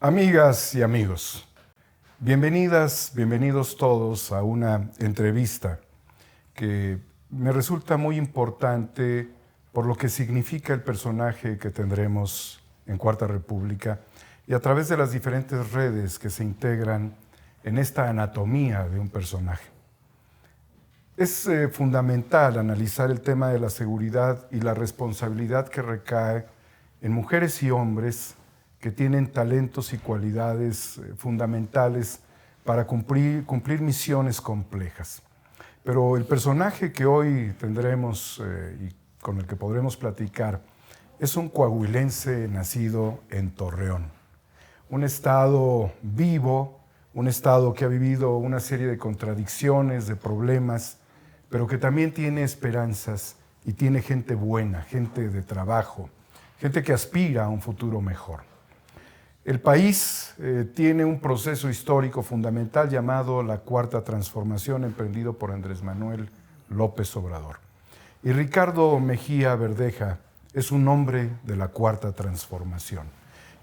Amigas y amigos, bienvenidas, bienvenidos todos a una entrevista que me resulta muy importante por lo que significa el personaje que tendremos en Cuarta República y a través de las diferentes redes que se integran en esta anatomía de un personaje. Es fundamental analizar el tema de la seguridad y la responsabilidad que recae en mujeres y hombres que tienen talentos y cualidades fundamentales para cumplir misiones complejas. Pero el personaje que hoy tendremos y con el que podremos platicar es un coahuilense nacido en Torreón. Un estado vivo, un estado que ha vivido una serie de contradicciones, de problemas, pero que también tiene esperanzas y tiene gente buena, gente de trabajo, gente que aspira a un futuro mejor. El país tiene un proceso histórico fundamental llamado la Cuarta Transformación, emprendido por Andrés Manuel López Obrador. Y Ricardo Mejía Verdeja es un hombre de la Cuarta Transformación,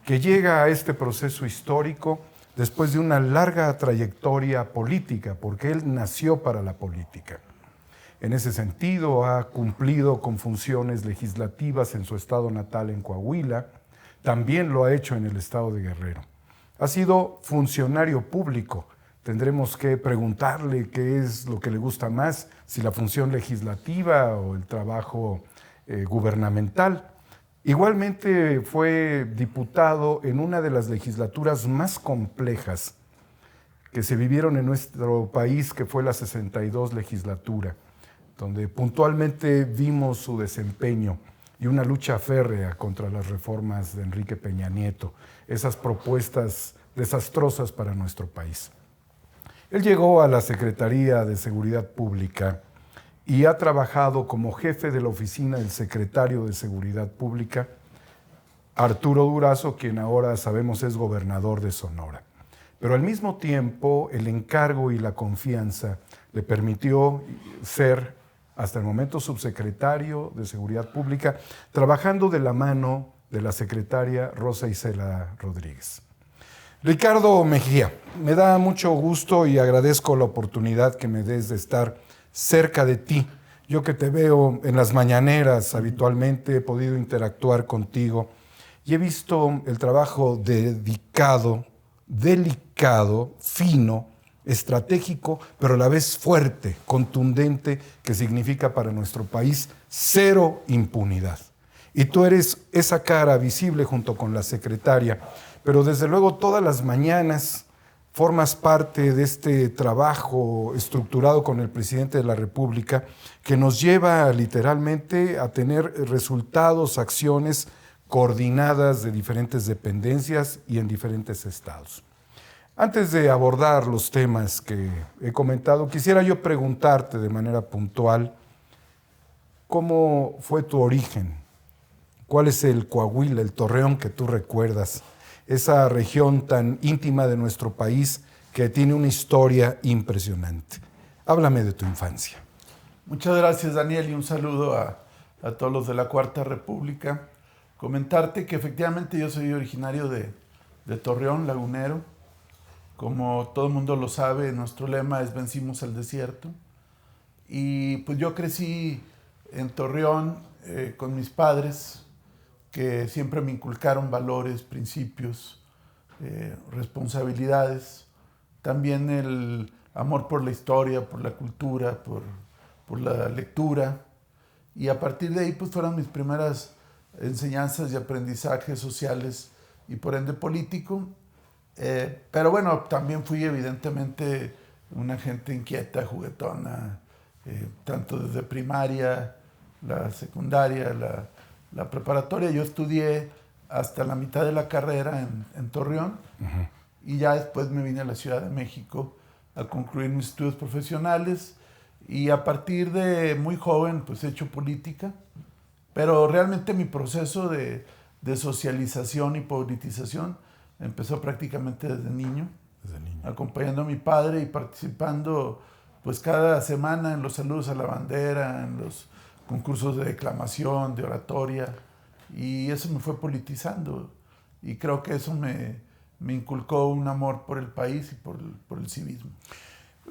que llega a este proceso histórico después de una larga trayectoria política, porque él nació para la política. En ese sentido, ha cumplido con funciones legislativas en su estado natal en Coahuila. También lo ha hecho en el estado de Guerrero. Ha sido funcionario público. Tendremos que preguntarle qué es lo que le gusta más, si la función legislativa o el trabajo gubernamental. Igualmente fue diputado en una de las legislaturas más complejas que se vivieron en nuestro país, que fue la 62 legislatura, donde puntualmente vimos su desempeño y una lucha férrea contra las reformas de Enrique Peña Nieto, esas propuestas desastrosas para nuestro país. Él llegó a la Secretaría de Seguridad Pública y ha trabajado como jefe de la oficina del secretario de Seguridad Pública, Arturo Durazo, quien ahora sabemos es gobernador de Sonora. Pero al mismo tiempo, el encargo y la confianza le permitió ser hasta el momento subsecretario de Seguridad Pública, trabajando de la mano de la secretaria Rosa Isela Rodríguez. Ricardo Mejía, me da mucho gusto y agradezco la oportunidad que me des de estar cerca de ti. Yo que te veo en las mañaneras habitualmente, he podido interactuar contigo y he visto el trabajo dedicado, delicado, fino, estratégico, pero a la vez fuerte, contundente, que significa para nuestro país cero impunidad. Y tú eres esa cara visible junto con la secretaria, pero desde luego todas las mañanas formas parte de este trabajo estructurado con el presidente de la República que nos lleva literalmente a tener resultados, acciones coordinadas de diferentes dependencias y en diferentes estados. Antes de abordar los temas que he comentado, quisiera yo preguntarte de manera puntual, ¿cómo fue tu origen? ¿Cuál es el Coahuila, el Torreón que tú recuerdas? Esa región tan íntima de nuestro país que tiene una historia impresionante. Háblame de tu infancia. Muchas gracias, Daniel, y un saludo a todos los de la Cuarta República. Comentarte que efectivamente yo soy originario de Torreón, lagunero. Como todo el mundo lo sabe, nuestro lema es vencimos el desierto. Y pues yo crecí en Torreón con mis padres, que siempre me inculcaron valores, principios, responsabilidades. También el amor por la historia, por la cultura, por la lectura. Y a partir de ahí pues fueron mis primeras enseñanzas y aprendizajes sociales y por ende político. Pero bueno, también fui evidentemente una gente inquieta, juguetona, tanto desde primaria, la secundaria, la preparatoria. Yo estudié hasta la mitad de la carrera en Torreón. Uh-huh. Y ya después me vine a la Ciudad de México a concluir mis estudios profesionales y a partir de muy joven pues he hecho política, pero realmente mi proceso de socialización y politización empezó prácticamente desde niño, acompañando a mi padre y participando pues cada semana en los saludos a la bandera, en los concursos de declamación, de oratoria, y eso me fue politizando y creo que eso me me inculcó un amor por el país y por el civismo.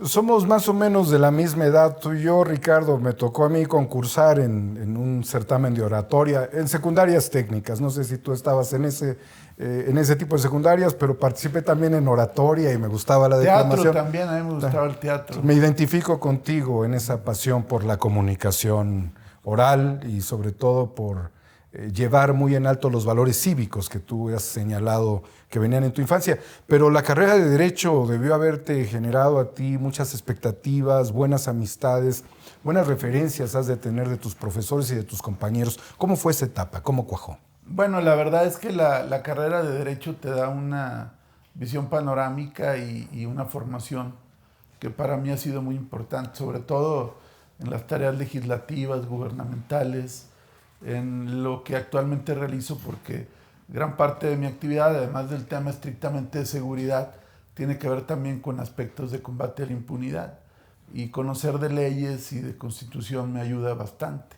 Somos más o menos de la misma edad, tú y yo, Ricardo. Me tocó a mí concursar en un certamen de oratoria, en secundarias técnicas. No sé si tú estabas en ese tipo de secundarias, pero participé también en oratoria y me gustaba la declamación. Teatro también, a mí me gustaba el teatro. Me identifico contigo en esa pasión por la comunicación oral y sobre todo por llevar muy en alto los valores cívicos que tú has señalado que venían en tu infancia. Pero la carrera de Derecho debió haberte generado a ti muchas expectativas, buenas amistades, buenas referencias has de tener de tus profesores y de tus compañeros. ¿Cómo fue esa etapa? ¿Cómo cuajó? Bueno, la verdad es que la carrera de Derecho te da una visión panorámica y una formación que para mí ha sido muy importante, sobre todo en las tareas legislativas, gubernamentales, en lo que actualmente realizo, porque gran parte de mi actividad, además del tema estrictamente de seguridad, tiene que ver también con aspectos de combate a la impunidad. Y conocer de leyes y de constitución me ayuda bastante.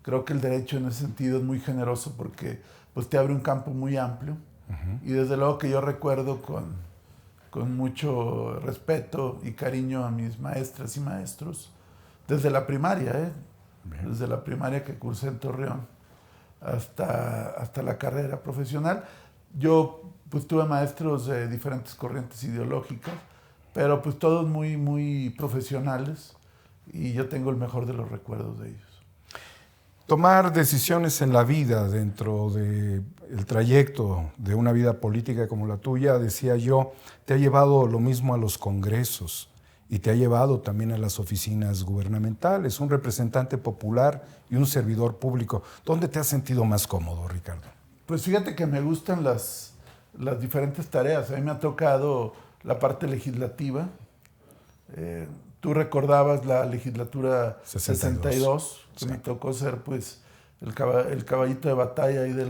Creo que el derecho en ese sentido es muy generoso porque pues, te abre un campo muy amplio. Y desde luego que yo recuerdo con mucho respeto y cariño a mis maestras y maestros, desde la primaria, desde la primaria que cursé en Torreón hasta la carrera profesional. Yo pues tuve maestros de diferentes corrientes ideológicas, pero pues todos muy, muy profesionales, y yo tengo el mejor de los recuerdos de ellos. Tomar decisiones en la vida dentro del trayecto de una vida política como la tuya, decía yo, te ha llevado lo mismo a los congresos y te ha llevado también a las oficinas gubernamentales, un representante popular y un servidor público. ¿Dónde te has sentido más cómodo, Ricardo? Pues fíjate que me gustan las diferentes tareas. A mí me ha tocado la parte legislativa. Tú recordabas la legislatura 62, que sí. Me tocó ser pues el caballito de batalla ahí de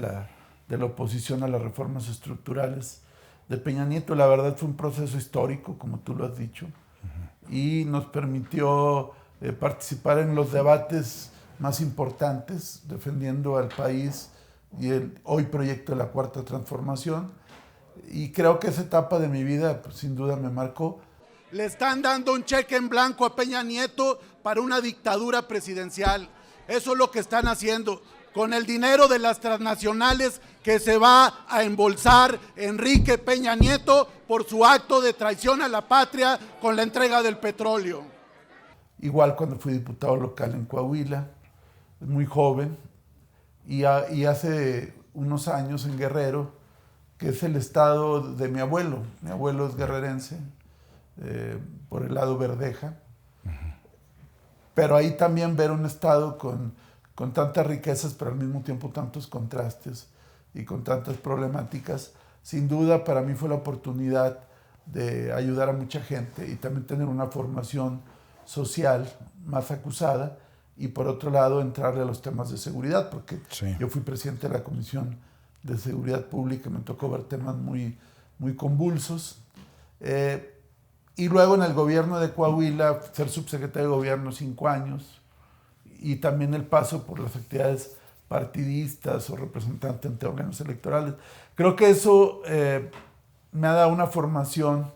la oposición a las reformas estructurales de Peña Nieto. La verdad fue un proceso histórico, como tú lo has dicho, y nos permitió participar en los debates más importantes, defendiendo al país y el hoy proyecto de la Cuarta Transformación. Y creo que esa etapa de mi vida pues, sin duda me marcó. Le están dando un cheque en blanco a Peña Nieto para una dictadura presidencial. Eso es lo que están haciendo. Con el dinero de las transnacionales que se va a embolsar Enrique Peña Nieto por su acto de traición a la patria con la entrega del petróleo. Igual cuando fui diputado local en Coahuila, muy joven, y hace unos años en Guerrero, que es el estado de mi abuelo. Mi abuelo es guerrerense, por el lado Verdeja. Pero ahí también ver un estado con tantas riquezas, pero al mismo tiempo tantos contrastes y con tantas problemáticas, sin duda para mí fue la oportunidad de ayudar a mucha gente y también tener una formación social más acusada, y por otro lado entrarle a los temas de seguridad, porque sí. Yo fui presidente de la Comisión de Seguridad Pública, me tocó ver temas muy, muy convulsos. Y luego en el gobierno de Coahuila, ser subsecretario de gobierno 5 años, y también el paso por las actividades partidistas o representante ante órganos electorales. Creo que eso me ha dado una formación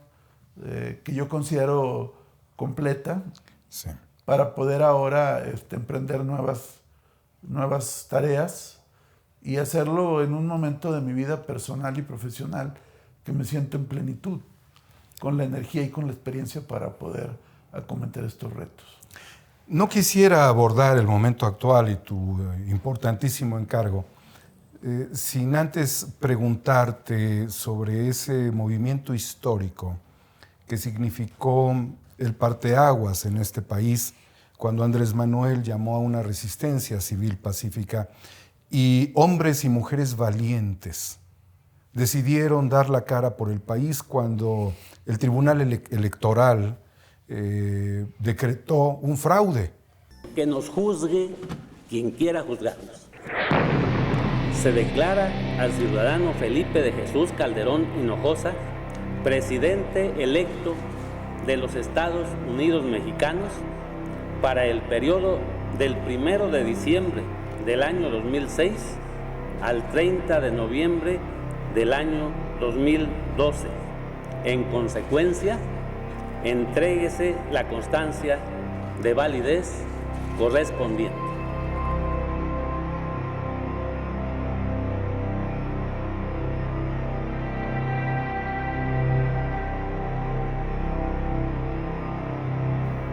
que yo considero completa, sí, para poder ahora emprender nuevas tareas y hacerlo en un momento de mi vida personal y profesional que me siento en plenitud, con la energía y con la experiencia para poder acometer estos retos. No quisiera abordar el momento actual y tu importantísimo encargo sin antes preguntarte sobre ese movimiento histórico que significó el parteaguas en este país cuando Andrés Manuel llamó a una resistencia civil pacífica y hombres y mujeres valientes decidieron dar la cara por el país cuando el Tribunal Electoral decretó un fraude. Que nos juzgue quien quiera juzgarnos. Se declara al ciudadano Felipe de Jesús Calderón Hinojosa, presidente electo de los Estados Unidos Mexicanos para el periodo del 1 de diciembre del año 2006 al 30 de noviembre del año 2012. En consecuencia, entréguese la constancia de validez correspondiente.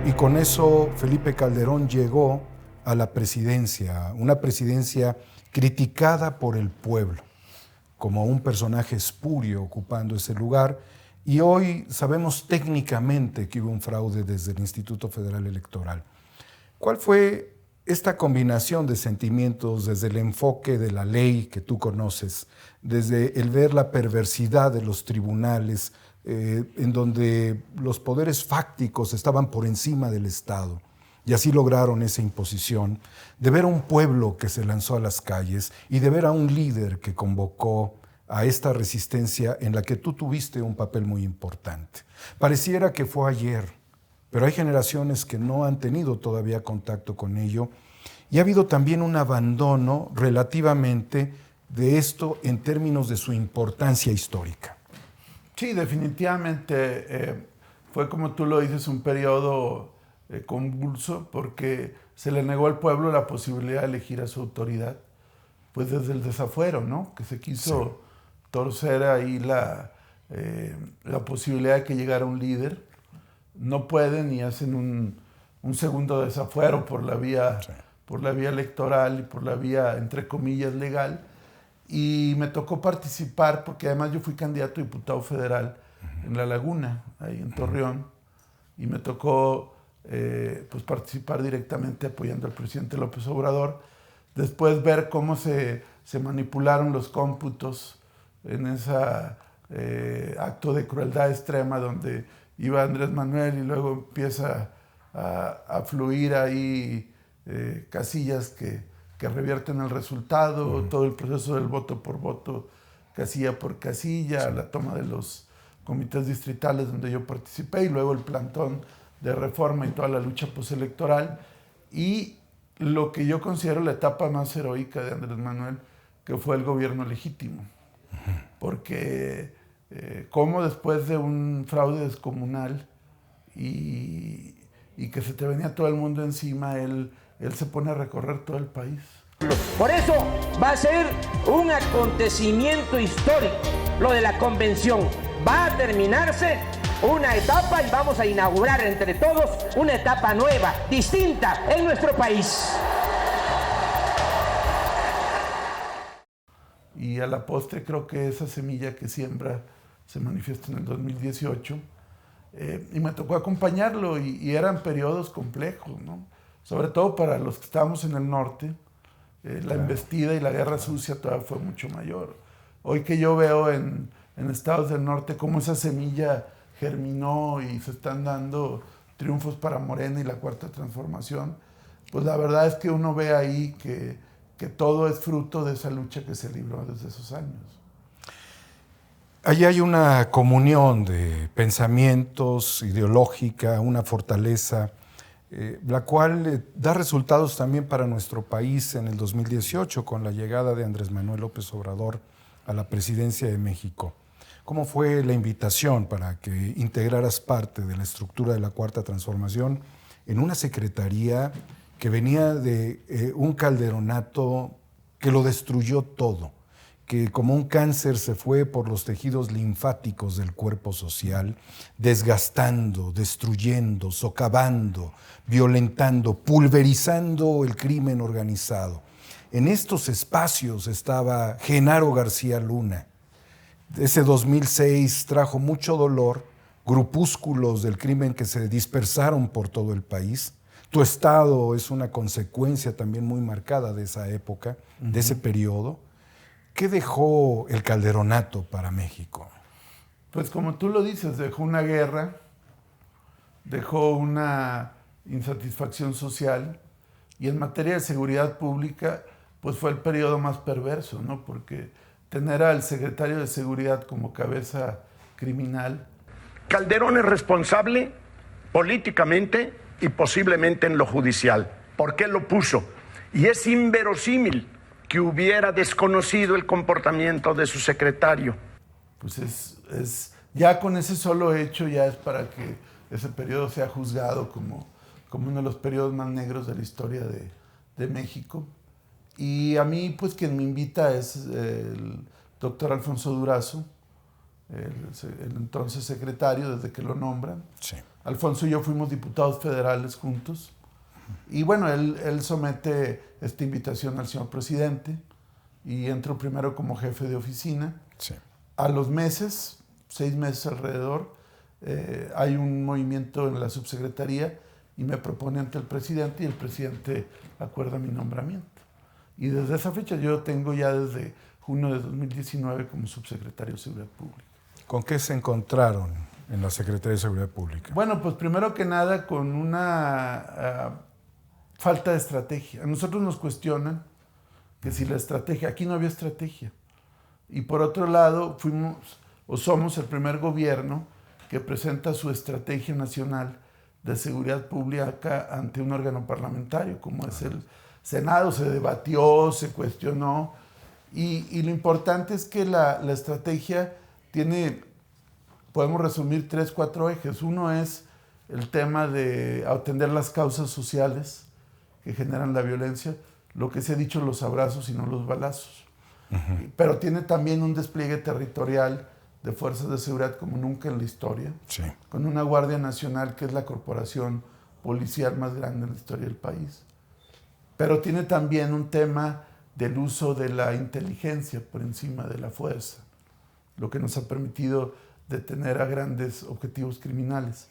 Y con eso Felipe Calderón llegó a la presidencia, una presidencia criticada por el pueblo, como un personaje espurio ocupando ese lugar. Y hoy sabemos técnicamente que hubo un fraude desde el Instituto Federal Electoral. ¿Cuál fue esta combinación de sentimientos desde el enfoque de la ley que tú conoces, desde el ver la perversidad de los tribunales, en donde los poderes fácticos estaban por encima del Estado, y así lograron esa imposición, de ver a un pueblo que se lanzó a las calles y de ver a un líder que convocó a esta resistencia en la que tú tuviste un papel muy importante? Pareciera que fue ayer, pero hay generaciones que no han tenido todavía contacto con ello, y ha habido también un abandono relativamente de esto en términos de su importancia histórica. Sí, definitivamente fue, como tú lo dices, un periodo convulso, porque se le negó al pueblo la posibilidad de elegir a su autoridad, pues desde el desafuero, ¿no? Que se quiso torcer ahí la posibilidad de que llegara un líder. No pueden y hacen un segundo desafuero por la vía electoral y por la vía, entre comillas, legal. Y me tocó participar, porque además yo fui candidato a diputado federal en La Laguna, ahí en Torreón, y me tocó pues participar directamente apoyando al presidente López Obrador. Después ver cómo se manipularon los cómputos en ese acto de crueldad extrema donde iba Andrés Manuel y luego empieza a fluir ahí casillas que revierten el resultado, todo el proceso del voto por voto, casilla por casilla, la toma de los comités distritales donde yo participé, y luego el plantón de reforma y toda la lucha postelectoral, y lo que yo considero la etapa más heroica de Andrés Manuel, que fue el gobierno legítimo. Porque como después de un fraude descomunal y que se te venía todo el mundo encima, él se pone a recorrer todo el país. Por eso va a ser un acontecimiento histórico lo de la convención. Va a terminarse una etapa y vamos a inaugurar entre todos una etapa nueva, distinta en nuestro país. Y a la postre creo que esa semilla que siembra se manifiesta en el 2018. Y me tocó acompañarlo y eran periodos complejos, ¿no? Sobre todo para los que estábamos en el norte. La embestida y la guerra sucia todavía fue mucho mayor. Hoy que yo veo en estados del norte cómo esa semilla germinó y se están dando triunfos para Morena y la Cuarta Transformación, pues la verdad es que uno ve ahí que todo es fruto de esa lucha que se libró desde esos años. Allí hay una comunión de pensamientos, ideológica, una fortaleza, la cual da resultados también para nuestro país en el 2018 con la llegada de Andrés Manuel López Obrador a la presidencia de México. ¿Cómo fue la invitación para que integraras parte de la estructura de la Cuarta Transformación en una secretaría que venía de un calderonato que lo destruyó todo, que como un cáncer se fue por los tejidos linfáticos del cuerpo social, desgastando, destruyendo, socavando, violentando, pulverizando el crimen organizado? En estos espacios estaba Genaro García Luna. Ese 2006 trajo mucho dolor, grupúsculos del crimen que se dispersaron por todo el país. Tu estado es una consecuencia también muy marcada de esa época, de ese periodo. ¿Qué dejó el calderonato para México? Pues como tú lo dices, dejó una guerra, dejó una insatisfacción social, y en materia de seguridad pública, pues fue el periodo más perverso, ¿no? Porque tener al secretario de Seguridad como cabeza criminal. Calderón es responsable políticamente y posiblemente en lo judicial. ¿Por qué lo puso? Y es inverosímil que hubiera desconocido el comportamiento de su secretario. pues es ya con ese solo hecho ya es para que ese periodo sea juzgado como uno de los periodos más negros de la historia de México. Y a mí, pues quien me invita es el doctor Alfonso Durazo, el entonces secretario, desde que lo nombran. Sí. Alfonso y yo fuimos diputados federales juntos. Y bueno, él somete esta invitación al señor presidente y entro primero como jefe de oficina. Sí. A los meses, 6 meses alrededor, hay un movimiento en la subsecretaría y me propone ante el presidente y el presidente acuerda mi nombramiento. Y desde esa fecha yo tengo ya desde junio de 2019 como subsecretario de Seguridad Pública. ¿Con qué se encontraron en la Secretaría de Seguridad Pública? Bueno, pues primero que nada con una falta de estrategia. A nosotros nos cuestionan que si la estrategia, aquí no había estrategia. Y por otro lado, somos el primer gobierno que presenta su estrategia nacional de seguridad pública ante un órgano parlamentario, como es el Senado. Se debatió, se cuestionó, y lo importante es que la estrategia tiene, podemos resumir 3, 4 ejes. Uno es el tema de atender las causas sociales que generan la violencia, lo que se ha dicho, los abrazos y no los balazos. Pero tiene también un despliegue territorial de fuerzas de seguridad como nunca en la historia, Sí. con una Guardia Nacional que es la corporación policial más grande en la historia del país. Pero tiene también un tema del uso de la inteligencia por encima de la fuerza, lo que nos ha permitido detener a grandes objetivos criminales.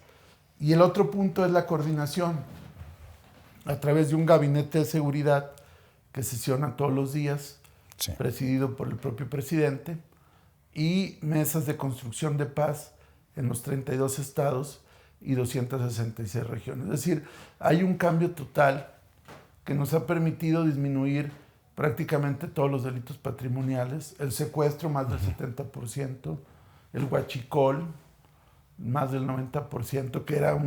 Y el otro punto es la coordinación, a través de un gabinete de seguridad que sesiona todos los días, Sí. presidido por el propio presidente, y mesas de construcción de paz en los 32 estados y 266 regiones. Es decir, hay un cambio total que nos ha permitido disminuir prácticamente todos los delitos patrimoniales, el secuestro más del 70%, el huachicol más del 90%, que era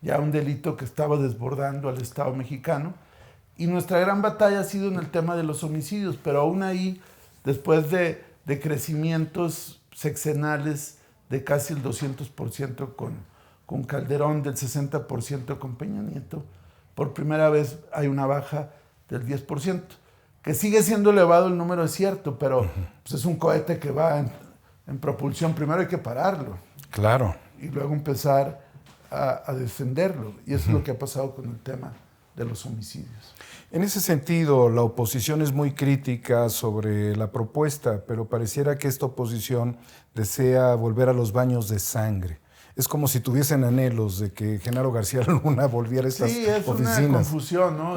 ya un delito que estaba desbordando al Estado mexicano. Y nuestra gran batalla ha sido en el tema de los homicidios, pero aún ahí, después de crecimientos sexenales de casi el 200% con Calderón, del 60% con Peña Nieto, por primera vez hay una baja del 10%, que sigue siendo elevado el número, es cierto, pero pues es un cohete que va en propulsión. Primero hay que pararlo. Claro. Y luego empezar a defenderlo. Y eso es lo que ha pasado con el tema de los homicidios. En ese sentido, la oposición es muy crítica sobre la propuesta, pero pareciera que esta oposición desea volver a los baños de sangre. Es como si tuviesen anhelos de que Genaro García Luna volviera a estas oficinas. Sí, es una confusión, ¿no?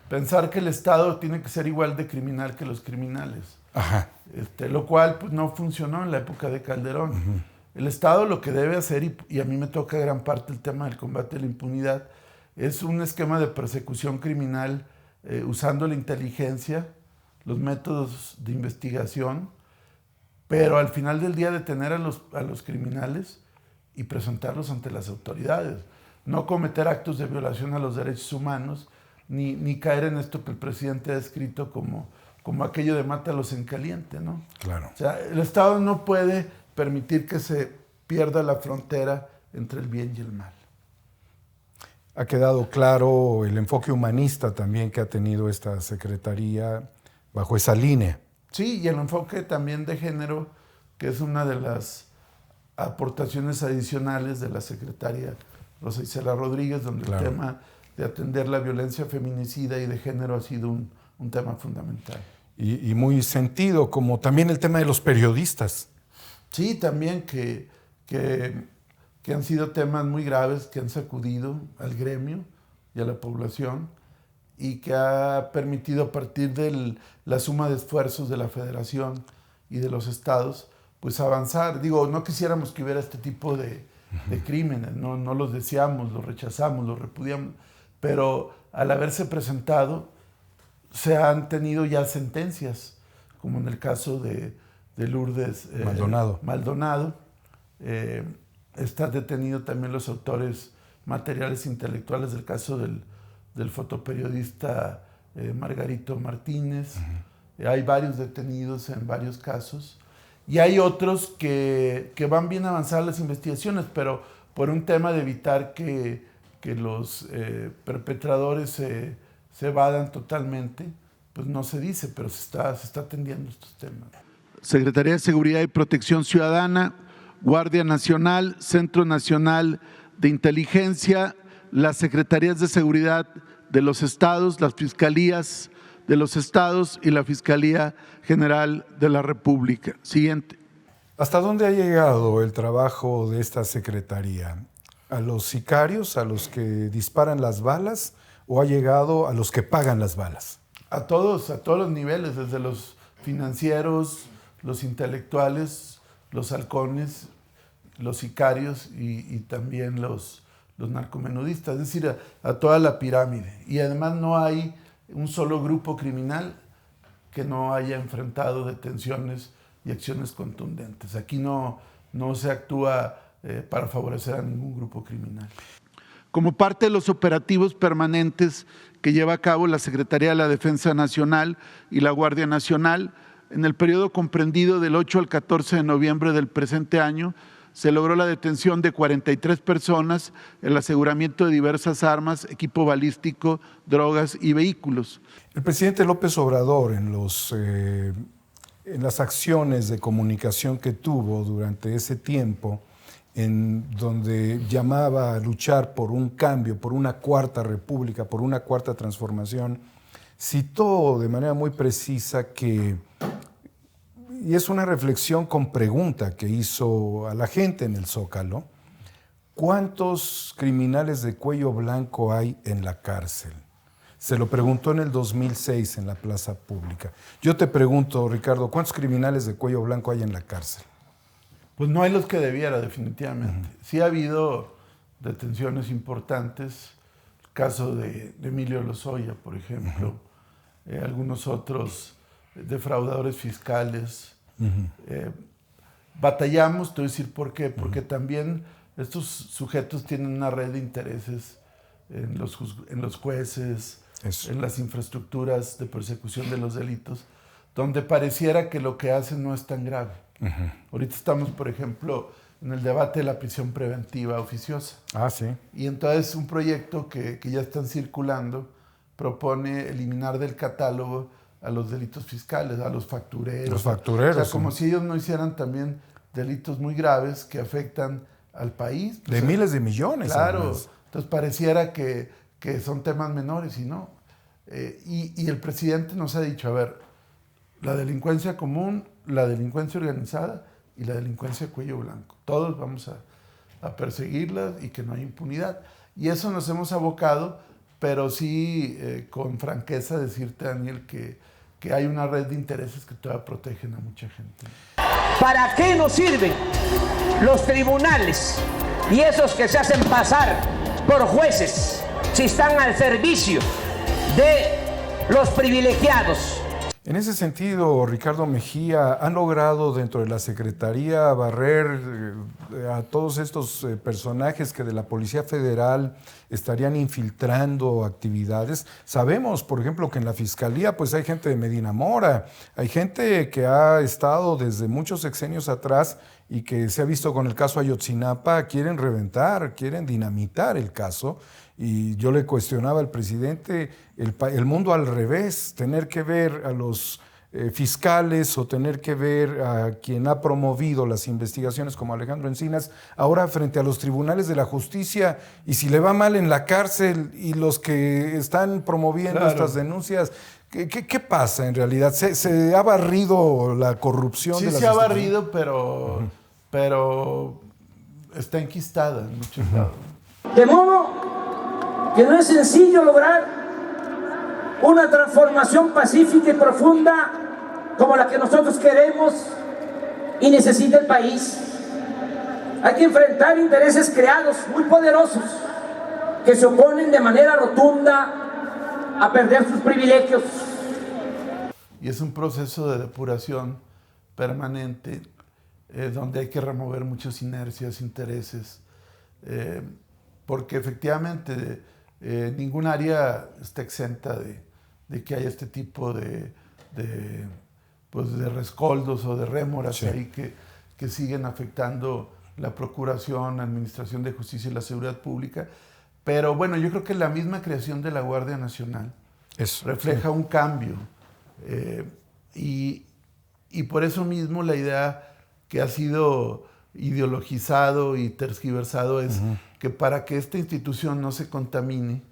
Pensar que el Estado tiene que ser igual de criminal que los criminales. Ajá. Lo cual pues, no funcionó en la época de Calderón. El Estado lo que debe hacer, y a mí me toca gran parte el tema del combate a la impunidad, es un esquema de persecución criminal usando la inteligencia, los métodos de investigación, pero al final del día detener a los criminales y presentarlos ante las autoridades. No cometer actos de violación a los derechos humanos, ni caer en esto que el presidente ha descrito como aquello de mátalos en caliente, ¿no? Claro. O sea, el Estado no puede permitir que se pierda la frontera entre el bien y el mal. Ha quedado claro el enfoque humanista también que ha tenido esta secretaría bajo esa línea. Sí, y el enfoque también de género, que es una de las aportaciones adicionales de la secretaria Rosa Isela Rodríguez, donde el tema de atender la violencia feminicida y de género ha sido un tema fundamental. Y muy sentido, como también el tema de los periodistas. Sí, también que han sido temas muy graves que han sacudido al gremio y a la población y que ha permitido a partir de la suma de esfuerzos de la Federación y de los estados, pues avanzar. Digo, no quisiéramos que hubiera este tipo de crímenes, no los deseamos, los rechazamos, los repudiamos, pero al haberse presentado se han tenido ya sentencias, como en el caso de Lourdes Maldonado. Está detenido también los autores materiales intelectuales del caso del fotoperiodista Margarito Martínez. Hay varios detenidos en varios casos. Y hay otros que van bien avanzadas las investigaciones, pero por un tema de evitar que los perpetradores se evadan totalmente, pues no se dice, pero se está atendiendo estos temas. Secretaría de Seguridad y Protección Ciudadana, Guardia Nacional, Centro Nacional de Inteligencia, las Secretarías de Seguridad de los estados, las fiscalías de los estados y la Fiscalía General de la República. Siguiente. ¿Hasta dónde ha llegado el trabajo de esta secretaría? ¿A los sicarios, a los que disparan las balas, o ha llegado a los que pagan las balas? A todos los niveles, desde los financieros, los intelectuales, los halcones, los sicarios y también los narcomenudistas, es decir, a toda la pirámide. Y además no hay un solo grupo criminal que no haya enfrentado detenciones y acciones contundentes. Aquí no se actúa para favorecer a ningún grupo criminal. Como parte de los operativos permanentes que lleva a cabo la Secretaría de la Defensa Nacional y la Guardia Nacional, en el periodo comprendido del 8 al 14 de noviembre del presente año, se logró la detención de 43 personas, el aseguramiento de diversas armas, equipo balístico, drogas y vehículos. El presidente López Obrador, en las acciones de comunicación que tuvo durante ese tiempo, en donde llamaba a luchar por un cambio, por una cuarta república, por una cuarta transformación, citó de manera muy precisa y es una reflexión con pregunta que hizo a la gente en el Zócalo, ¿cuántos criminales de cuello blanco hay en la cárcel? Se lo preguntó en el 2006 en la plaza pública. Yo te pregunto, Ricardo, ¿cuántos criminales de cuello blanco hay en la cárcel? Pues no hay los que debiera, definitivamente. Sí ha habido detenciones importantes, el caso de Emilio Lozoya, por ejemplo, algunos otros defraudadores fiscales. Batallamos, te voy a decir por qué, porque también estos sujetos tienen una red de intereses en los jueces, en las infraestructuras de persecución de los delitos, donde pareciera que lo que hacen no es tan grave. Ahorita estamos, por ejemplo, en el debate de la prisión preventiva oficiosa. Ah, sí. Y entonces un proyecto que ya están circulando propone eliminar del catálogo a los delitos fiscales, a los factureros. Los factureros. O sea, como si ellos no hicieran también delitos muy graves que afectan al país. De miles de millones. Claro. Además. Entonces pareciera que son temas menores y no. Y el presidente nos ha dicho, a ver, la delincuencia común, la delincuencia organizada y la delincuencia de cuello blanco. Todos vamos a perseguirlas y que no haya impunidad. Y eso nos hemos abocado, pero sí con franqueza decirte, Daniel, que hay una red de intereses que todavía protegen a mucha gente. ¿Para qué nos sirven los tribunales y esos que se hacen pasar por jueces si están al servicio de los privilegiados? En ese sentido, Ricardo Mejía, ¿han logrado dentro de la Secretaría barrer a todos estos personajes que de la Policía Federal estarían infiltrando actividades? Sabemos, por ejemplo, que en la Fiscalía pues hay gente de Medina Mora, hay gente que ha estado desde muchos sexenios atrás y que se ha visto con el caso Ayotzinapa, quieren reventar, quieren dinamitar el caso. Y yo le cuestionaba al presidente el mundo al revés, tener que ver a los fiscales o tener que ver a quien ha promovido las investigaciones como Alejandro Encinas, ahora frente a los tribunales de la justicia, y si le va mal en la cárcel y los que están promoviendo estas denuncias, ¿qué pasa en realidad? ¿Se ha barrido la corrupción? Sí, de las se ha barrido, pero está enquistada en muchos lados. De modo que no es sencillo lograr una transformación pacífica y profunda como la que nosotros queremos y necesita el país. Hay que enfrentar intereses creados muy poderosos que se oponen de manera rotunda a perder sus privilegios. Y es un proceso de depuración permanente donde hay que remover muchas inercias, intereses, porque efectivamente ningún área está exenta de que haya este tipo de pues de rescoldos o de rémoras Sí. ahí que siguen afectando la Procuración, Administración de Justicia y la Seguridad Pública. Pero bueno, yo creo que la misma creación de la Guardia Nacional refleja un cambio. Y por eso mismo la idea que ha sido ideologizado y tergiversado es que para que esta institución no se contamine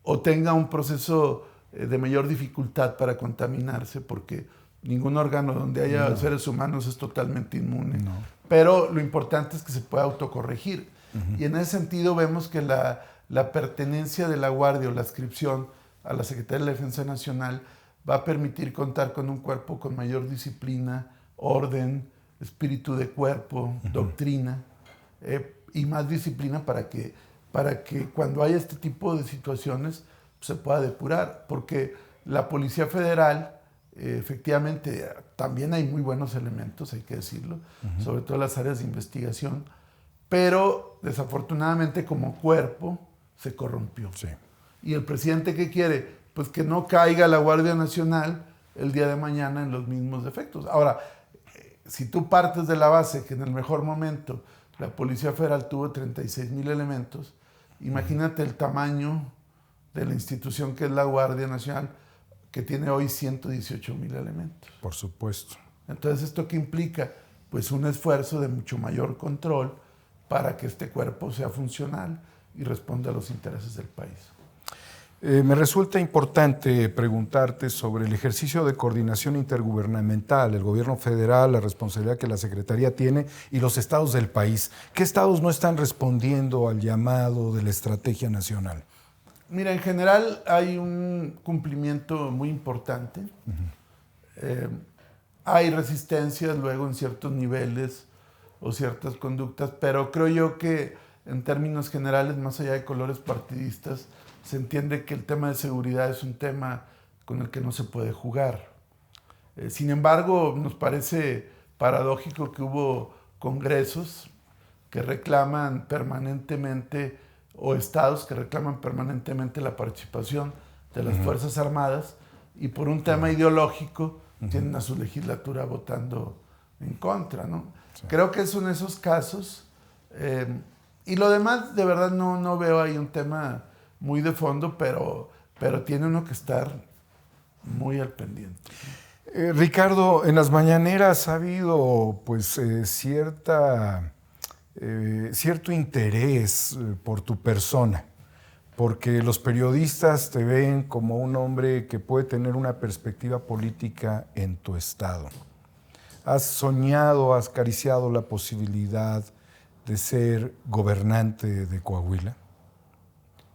o tenga un proceso de mayor dificultad para contaminarse, porque ningún órgano donde haya seres humanos es totalmente inmune. No. Pero lo importante es que se pueda autocorregir. Y en ese sentido vemos que la pertenencia de la Guardia o la adscripción a la Secretaría de la Defensa Nacional va a permitir contar con un cuerpo con mayor disciplina, orden, espíritu de cuerpo, doctrina, y más disciplina para que cuando haya este tipo de situaciones se pueda depurar. Porque la Policía Federal, efectivamente, también hay muy buenos elementos, hay que decirlo, sobre todo en las áreas de investigación, pero desafortunadamente como cuerpo se corrompió. Sí. ¿Y el presidente qué quiere? Pues que no caiga la Guardia Nacional el día de mañana en los mismos defectos. Ahora, si tú partes de la base que en el mejor momento la Policía Federal tuvo 36,000 elementos, imagínate el tamaño de la institución que es la Guardia Nacional, que tiene hoy 118,000 elementos. Por supuesto. Entonces, ¿esto qué implica? Pues un esfuerzo de mucho mayor control para que este cuerpo sea funcional y responda a los intereses del país. Me resulta importante preguntarte sobre el ejercicio de coordinación intergubernamental, el gobierno federal, la responsabilidad que la Secretaría tiene y los estados del país. ¿Qué estados no están respondiendo al llamado de la estrategia nacional? Mira, en general hay un cumplimiento muy importante. Hay resistencias luego en ciertos niveles o ciertas conductas, pero creo yo que en términos generales, más allá de colores partidistas, se entiende que el tema de seguridad es un tema con el que no se puede jugar. Sin embargo, nos parece paradójico que hubo congresos que reclaman permanentemente, o estados que reclaman permanentemente la participación de las Fuerzas Armadas, y por un tema ideológico tienen a su legislatura votando en contra, ¿no? Sí. Creo que son esos casos. Y lo demás, de verdad, no veo ahí un tema muy de fondo, pero tiene uno que estar muy al pendiente. Ricardo, en las mañaneras ha habido pues cierto interés por tu persona, porque los periodistas te ven como un hombre que puede tener una perspectiva política en tu estado. ¿Has soñado, has acariciado la posibilidad de ser gobernante de Coahuila?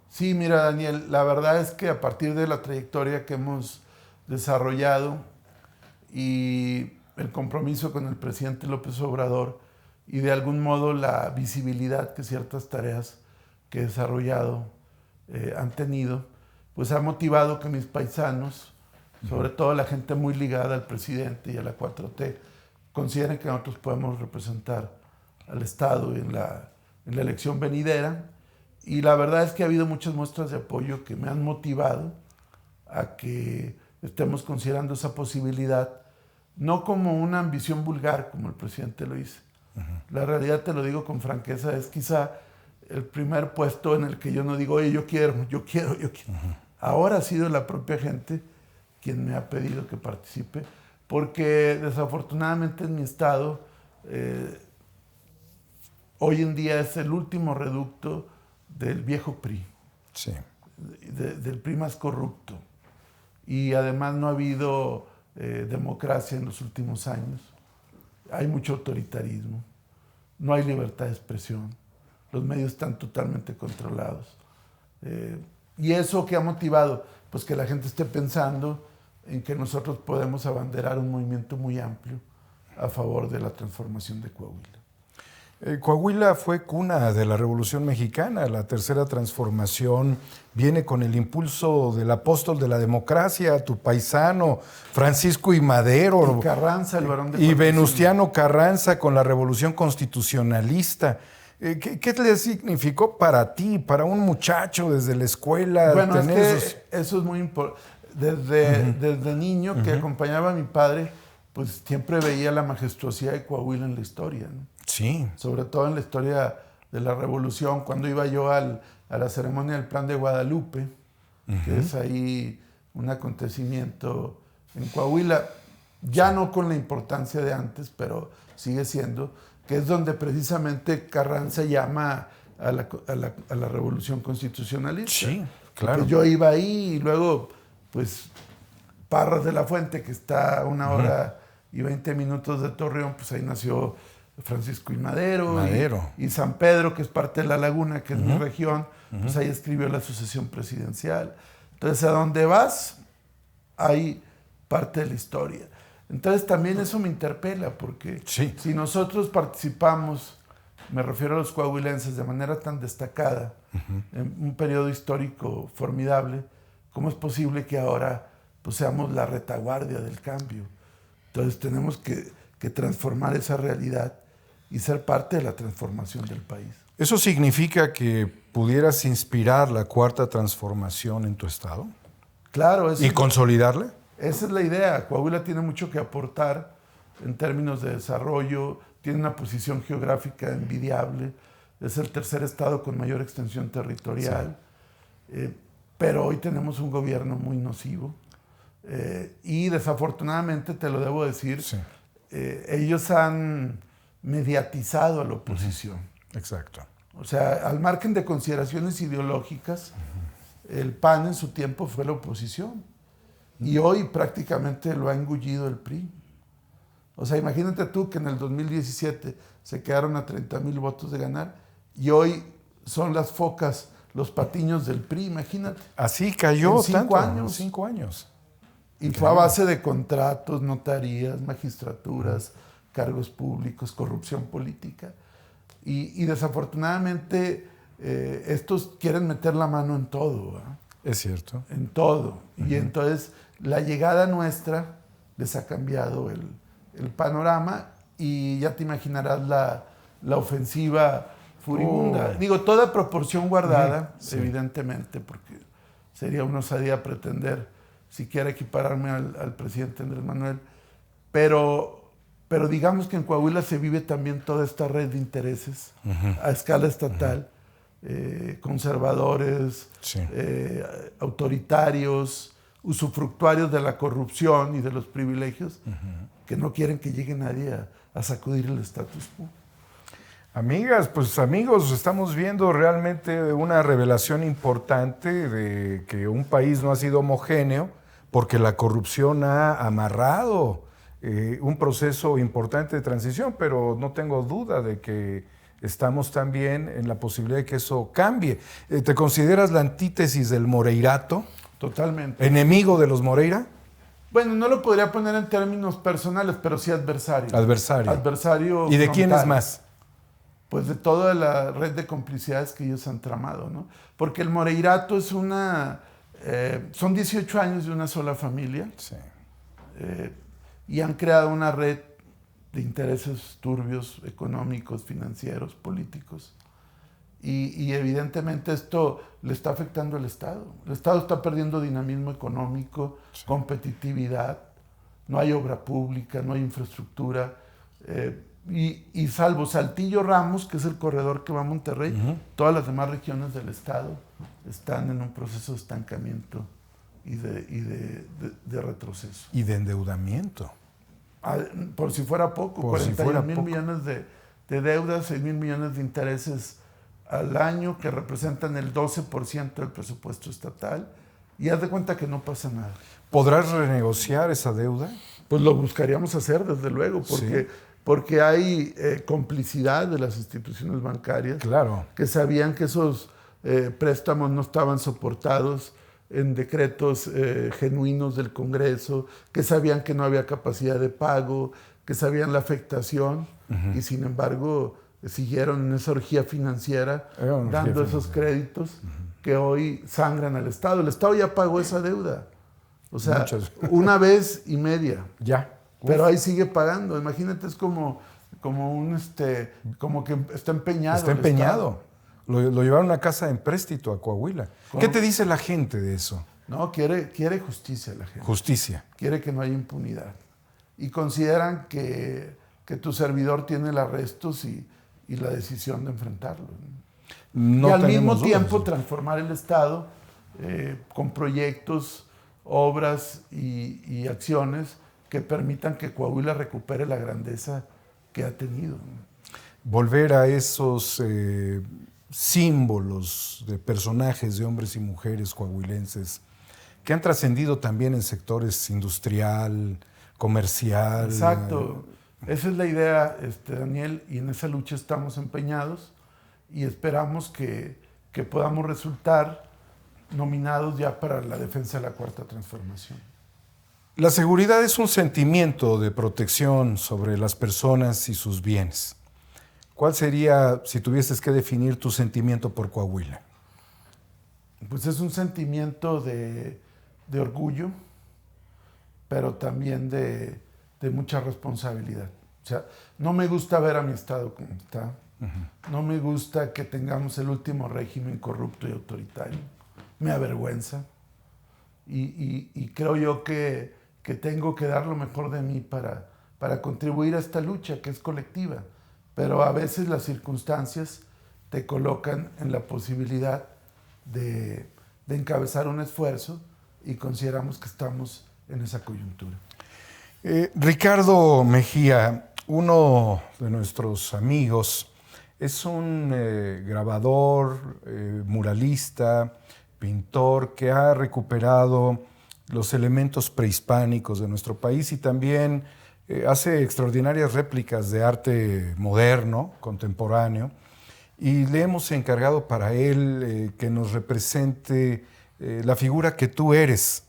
Sí, mira, Daniel, la verdad es que a partir de la trayectoria que hemos desarrollado y el compromiso con el presidente López Obrador y de algún modo la visibilidad que ciertas tareas que he desarrollado han tenido, pues ha motivado que mis paisanos, sobre todo la gente muy ligada al presidente y a la 4T, consideren que nosotros podemos representar al Estado en la elección venidera. Y la verdad es que ha habido muchas muestras de apoyo que me han motivado a que estemos considerando esa posibilidad, no como una ambición vulgar, como el presidente lo dice. La realidad, te lo digo con franqueza, es quizá el primer puesto en el que yo no digo, oye, yo quiero. Ahora ha sido la propia gente quien me ha pedido que participe, porque desafortunadamente en mi estado, hoy en día es el último reducto del viejo PRI, sí. Del PRI más corrupto. Y además no ha habido democracia en los últimos años. Hay mucho autoritarismo, no hay libertad de expresión, los medios están totalmente controlados. ¿Y eso qué ha motivado? Pues que la gente esté pensando en que nosotros podemos abanderar un movimiento muy amplio a favor de la transformación de Coahuila. Coahuila fue cuna de la Revolución Mexicana. La tercera transformación viene con el impulso del apóstol de la democracia, tu paisano, Francisco I. Madero. Y Carranza, el varón de y Venustiano Carranza con la Revolución Constitucionalista. ¿Qué le significó para ti, para un muchacho desde la escuela? Bueno, es que eso es muy importante. Desde niño que acompañaba a mi padre pues siempre veía la majestuosidad de Coahuila en la historia, ¿no? Sí. Sobre todo en la historia de la Revolución, cuando iba yo a la ceremonia del Plan de Guadalupe, que es ahí un acontecimiento en Coahuila, ya no con la importancia de antes, pero sigue siendo, que es donde precisamente Carranza llama a la Revolución Constitucionalista. Sí, claro. Pues yo iba ahí y luego, pues, Parras de la Fuente, que está a 1 hora y 20 minutos de Torreón, pues ahí nació Francisco I. Madero. Y San Pedro, que es parte de La Laguna, que es mi región, pues ahí escribió la sucesión presidencial. Entonces, a donde vas, hay parte de la historia. Entonces, también eso me interpela, porque si nosotros participamos, me refiero a los coahuilenses, de manera tan destacada, en un periodo histórico formidable, ¿cómo es posible que ahora pues, seamos la retaguardia del cambio? Entonces, tenemos que transformar esa realidad y ser parte de la transformación del país. ¿Eso significa que pudieras inspirar la cuarta transformación en tu estado? Claro. ¿Y consolidarla? Esa es la idea. Coahuila tiene mucho que aportar en términos de desarrollo, tiene una posición geográfica envidiable, es el tercer estado con mayor extensión territorial, pero hoy tenemos un gobierno muy nocivo y desafortunadamente, te lo debo decir, ellos han mediatizado a la oposición. Exacto. O sea, al margen de consideraciones ideológicas, el PAN en su tiempo fue la oposición y hoy prácticamente lo ha engullido el PRI. O sea, imagínate tú que en el 2017 se quedaron a 30,000 votos de ganar y hoy son las focas, los patiños del PRI, imagínate. Así cayó en 5 tanto, años. 5 años. Y fue a base de contratos, notarías, magistraturas, cargos públicos, corrupción política. Y desafortunadamente estos quieren meter la mano en todo, ¿verdad? Es cierto. En todo. Y entonces la llegada nuestra les ha cambiado el panorama y ya te imaginarás la ofensiva furibunda. Digo, toda proporción guardada, evidentemente, porque sería una osadía pretender siquiera equipararme al presidente Andrés Manuel, pero digamos que en Coahuila se vive también toda esta red de intereses a escala estatal, conservadores, autoritarios, usufructuarios de la corrupción y de los privilegios, que no quieren que llegue nadie a sacudir el status quo. Amigas, pues amigos, estamos viendo realmente una revelación importante de que un país no ha sido homogéneo porque la corrupción ha amarrado un proceso importante de transición, pero no tengo duda de que estamos también en la posibilidad de que eso cambie. ¿Te consideras la antítesis del moreirato? Totalmente. ¿Enemigo de los Moreira? Bueno, no lo podría poner en términos personales, pero sí adversario. Adversario. ¿Y de frontal. quién es más? Pues de toda la red de complicidades que ellos han tramado, ¿no? Porque el moreirato es son 18 años de una sola familia. Sí. Y han creado una red de intereses turbios, económicos, financieros, políticos. Y evidentemente esto le está afectando al Estado. El Estado está perdiendo dinamismo económico, competitividad, no hay obra pública, no hay infraestructura. Y salvo Saltillo Ramos, que es el corredor que va a Monterrey, todas las demás regiones del Estado están en un proceso de estancamiento y de retroceso. Y de endeudamiento. Por si fuera poco, 41,000 millones de deudas, 6,000 millones de intereses al año, que representan el 12% del presupuesto estatal, y haz de cuenta que no pasa nada. ¿Podrás renegociar esa deuda? Pues lo buscaríamos hacer, desde luego, porque hay complicidad de las instituciones bancarias, claro, que sabían que esos préstamos no estaban soportados en decretos genuinos del Congreso, que sabían que no había capacidad de pago, que sabían la afectación, y sin embargo siguieron en esa orgía financiera dando esos créditos que hoy sangran al Estado. El Estado ya pagó esa deuda, o sea, una vez y media. Ya. Pero ahí sigue pagando. Imagínate, es como que está empeñado. Está empeñado. Lo llevaron a casa en préstito a Coahuila. ¿Cómo? ¿Qué te dice la gente de eso? No, quiere justicia la gente. Justicia. Quiere que no haya impunidad. y consideran que tu servidor tiene los arrestos y la decisión de enfrentarlo. No y al tenemos mismo dudas. tiempo transformar el Estado con proyectos, obras y acciones que permitan que Coahuila recupere la grandeza que ha tenido. Volver a esos símbolos de personajes, de hombres y mujeres coahuilenses, que han trascendido también en sectores industrial, comercial. Exacto. Esa es la idea, Daniel, y en esa lucha estamos empeñados y esperamos que podamos resultar nominados ya para la defensa de la Cuarta Transformación. La seguridad es un sentimiento de protección sobre las personas y sus bienes. ¿Cuál sería, si tuvieses que definir tu sentimiento por Coahuila? Pues es un sentimiento de orgullo, pero también de mucha responsabilidad. O sea, no me gusta ver a mi Estado como está. No me gusta que tengamos el último régimen corrupto y autoritario. Me avergüenza. Y creo yo que tengo que dar lo mejor de mí para contribuir a esta lucha que es colectiva. Pero a veces las circunstancias te colocan en la posibilidad de encabezar un esfuerzo y consideramos que estamos en esa coyuntura. Ricardo Mejía, uno de nuestros amigos, es un grabador, muralista, pintor que ha recuperado los elementos prehispánicos de nuestro país y también hace extraordinarias réplicas de arte moderno, contemporáneo, y le hemos encargado para él que nos represente la figura que tú eres.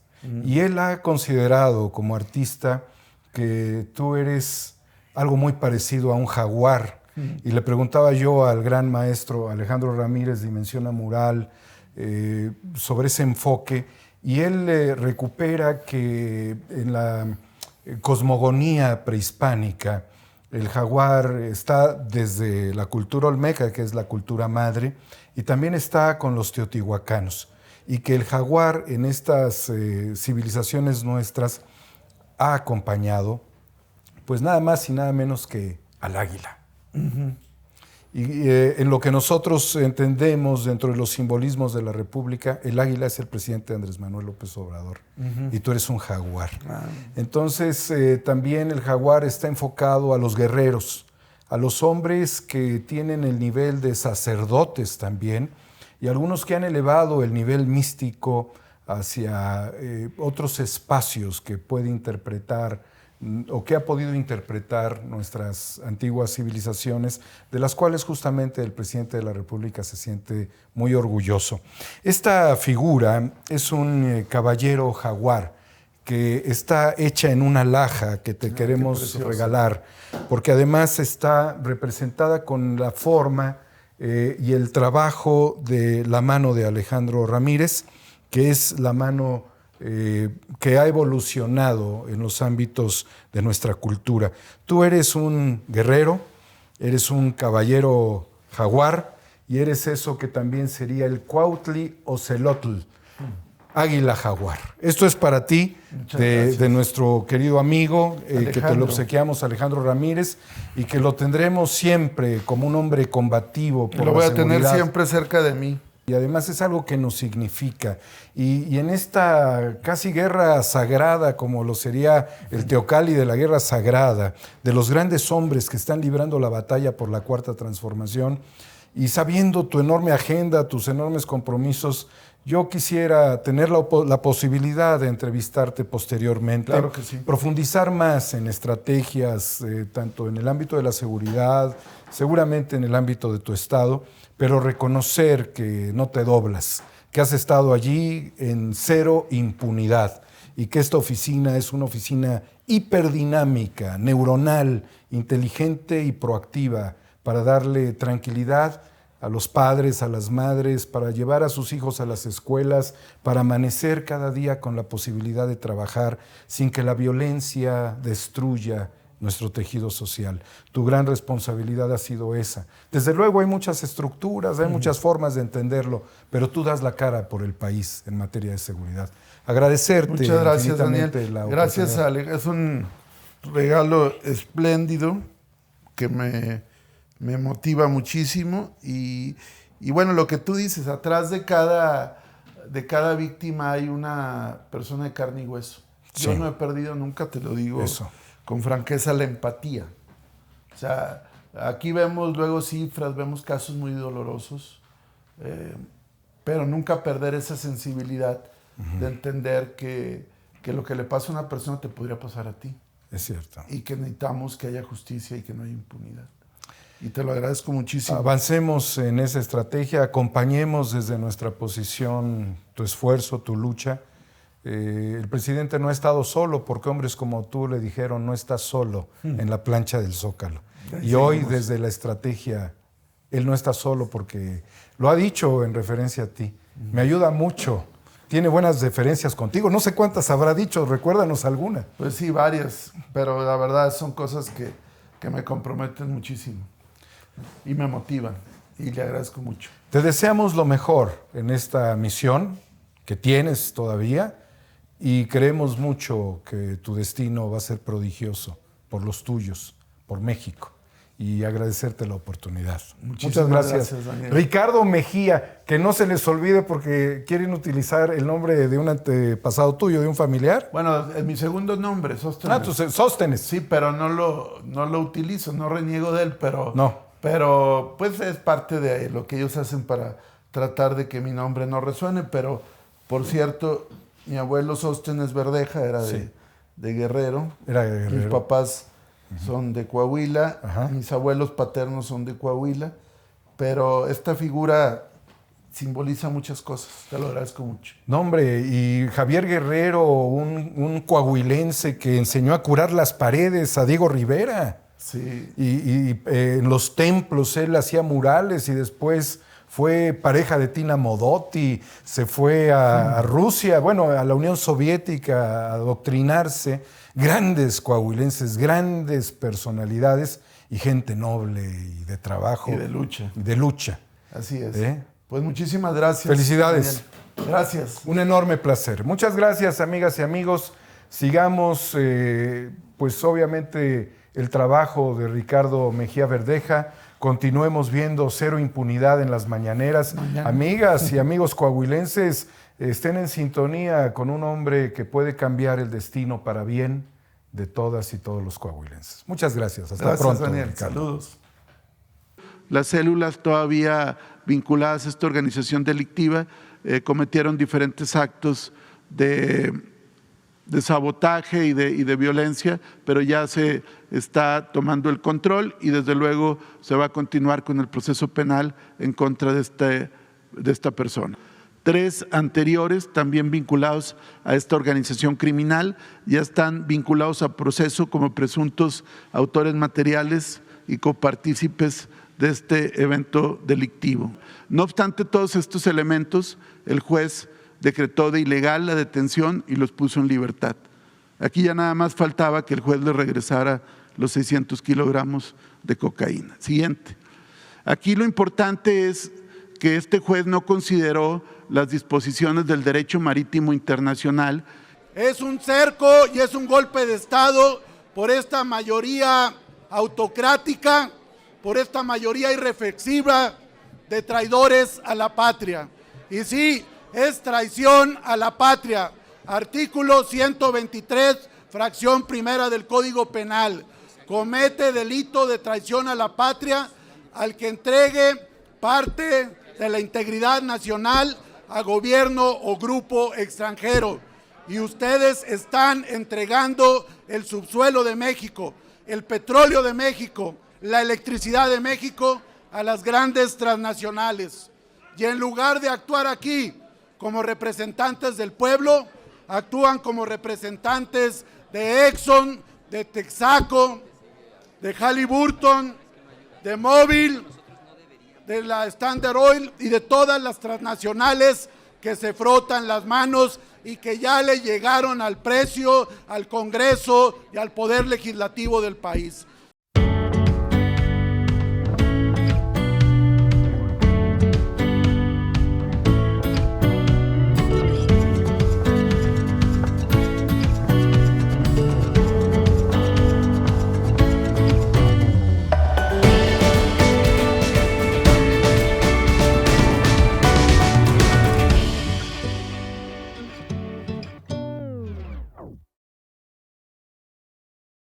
Y él ha considerado como artista que tú eres algo muy parecido a un jaguar. Y le preguntaba yo al gran maestro Alejandro Ramírez, Dimensiona Mural, sobre ese enfoque, y él recupera que en la cosmogonía prehispánica el jaguar está desde la cultura olmeca, que es la cultura madre, y también está con los teotihuacanos, y que el jaguar en estas civilizaciones nuestras ha acompañado pues nada más y nada menos que al águila. Y en lo que nosotros entendemos dentro de los simbolismos de la República, el águila es el presidente Andrés Manuel López Obrador, y tú eres un jaguar. Entonces también el jaguar está enfocado a los guerreros, a los hombres que tienen el nivel de sacerdotes también, y algunos que han elevado el nivel místico hacia otros espacios que puede interpretar o que ha podido interpretar nuestras antiguas civilizaciones, de las cuales justamente el presidente de la República se siente muy orgulloso. Esta figura es un caballero jaguar que está hecha en una alhaja que te queremos regalar, porque además está representada con la forma y el trabajo de la mano de Alejandro Ramírez, que es la mano que ha evolucionado en los ámbitos de nuestra cultura. Tú eres un guerrero, eres un caballero jaguar y eres eso que también sería el Cuautli Ocelotl, águila jaguar. Esto es para ti, de nuestro querido amigo, que te lo obsequiamos, Alejandro Ramírez, y que lo tendremos siempre como un hombre combativo por la seguridad. Lo voy a tener siempre cerca de mí. Y además es algo que nos significa. Y en esta casi guerra sagrada, como lo sería el Teocalli de la guerra sagrada, de los grandes hombres que están librando la batalla por la Cuarta Transformación, y sabiendo tu enorme agenda, tus enormes compromisos, yo quisiera tener la posibilidad de entrevistarte posteriormente, claro que sí, profundizar más en estrategias, tanto en el ámbito de la seguridad, seguramente en el ámbito de tu estado, pero reconocer que no te doblas, que has estado allí en cero impunidad y que esta oficina es una oficina hiperdinámica, neuronal, inteligente y proactiva para darle tranquilidad a los padres, a las madres, para llevar a sus hijos a las escuelas, para amanecer cada día con la posibilidad de trabajar sin que la violencia destruya nuestro tejido social. Tu gran responsabilidad ha sido esa. Desde luego hay muchas estructuras, hay muchas formas de entenderlo, pero tú das la cara por el país en materia de seguridad. Agradecerte. Muchas gracias, Daniel. La gracias, Ale. Es un regalo espléndido que me motiva muchísimo y bueno, lo que tú dices, atrás de cada víctima hay una persona de carne y hueso. Yo Sí. no he perdido nunca, te lo digo Eso. con franqueza, la empatía. O sea, aquí vemos luego cifras, vemos casos muy dolorosos, pero nunca perder esa sensibilidad de entender que lo que le pasa a una persona te podría pasar a ti. Es cierto. Y que necesitamos que haya justicia y que no haya impunidad. Y te lo agradezco muchísimo. Avancemos en esa estrategia, acompañemos desde nuestra posición tu esfuerzo, tu lucha. El presidente no ha estado solo, porque hombres como tú le dijeron, no estás solo en la plancha del Zócalo. Y hoy, desde la estrategia, él no está solo porque lo ha dicho en referencia a ti. Me ayuda mucho. Tiene buenas referencias contigo. No sé cuántas habrá dicho, recuérdanos alguna. Pues sí, varias, pero la verdad son cosas que me comprometen muchísimo y me motivan y le agradezco mucho. Te deseamos lo mejor en esta misión que tienes todavía y creemos mucho que tu destino va a ser prodigioso por los tuyos, por México. Y agradecerte la oportunidad. Muchas gracias. Daniel. Ricardo Mejía, que no se les olvide porque quieren utilizar el nombre de un antepasado tuyo, de un familiar. Bueno, mi segundo nombre, Sóstenes. Tú Sóstenes. Sí, pero no lo utilizo, no reniego de él, pero, No. pero pues es parte de lo que ellos hacen para tratar de que mi nombre no resuene. Pero, por cierto, mi abuelo Sóstenes Verdeja era Sí. de Guerrero. Era de Guerrero. Mis papás son de Coahuila, Ajá. mis abuelos paternos son de Coahuila, pero esta figura simboliza muchas cosas, te lo agradezco mucho. No, hombre, y Javier Guerrero, un coahuilense que enseñó a curar las paredes a Diego Rivera. Sí, Y en los templos él hacía murales y después fue pareja de Tina Modotti, se fue a Rusia, bueno, a la Unión Soviética a adoctrinarse. Grandes coahuilenses, grandes personalidades y gente noble y de trabajo. y de lucha, Y de lucha. así es. ¿Eh? Pues muchísimas gracias. Felicidades. Daniel. Gracias. Un enorme placer. Muchas gracias, amigas y amigos. Sigamos, pues obviamente, el trabajo de Ricardo Mejía Verdeja. Continuemos viendo Cero Impunidad en las mañaneras. Amigas y amigos coahuilenses, estén en sintonía con un hombre que puede cambiar el destino para bien de todas y todos los coahuilenses. Muchas gracias. Hasta Gracias, pronto, Daniel. Ricardo. Saludos. Las células todavía vinculadas a esta organización delictiva cometieron diferentes actos de sabotaje y de violencia, pero ya se está tomando el control y desde luego se va a continuar con el proceso penal en contra de esta persona. 3 anteriores, también vinculados a esta organización criminal, ya están vinculados a proceso como presuntos autores materiales y copartícipes de este evento delictivo. No obstante todos estos elementos, el juez decretó de ilegal la detención y los puso en libertad. Aquí ya nada más faltaba que el juez le regresara los 600 kilogramos de cocaína. Siguiente. Aquí lo importante es que este juez no consideró las disposiciones del derecho marítimo internacional. Es un cerco y es un golpe de Estado por esta mayoría autocrática, por esta mayoría irreflexiva de traidores a la patria. Y sí, es traición a la patria. Artículo 123, fracción primera del Código Penal. Comete delito de traición a la patria al que entregue parte de la integridad nacional a gobierno o grupo extranjero. Y ustedes están entregando el subsuelo de México, el petróleo de México, la electricidad de México a las grandes transnacionales. Y en lugar de actuar aquí como representantes del pueblo, actúan como representantes de Exxon, de Texaco, de Halliburton, de Mobil, de la Standard Oil y de todas las transnacionales que se frotan las manos y que ya le llegaron al precio, al Congreso y al Poder Legislativo del país.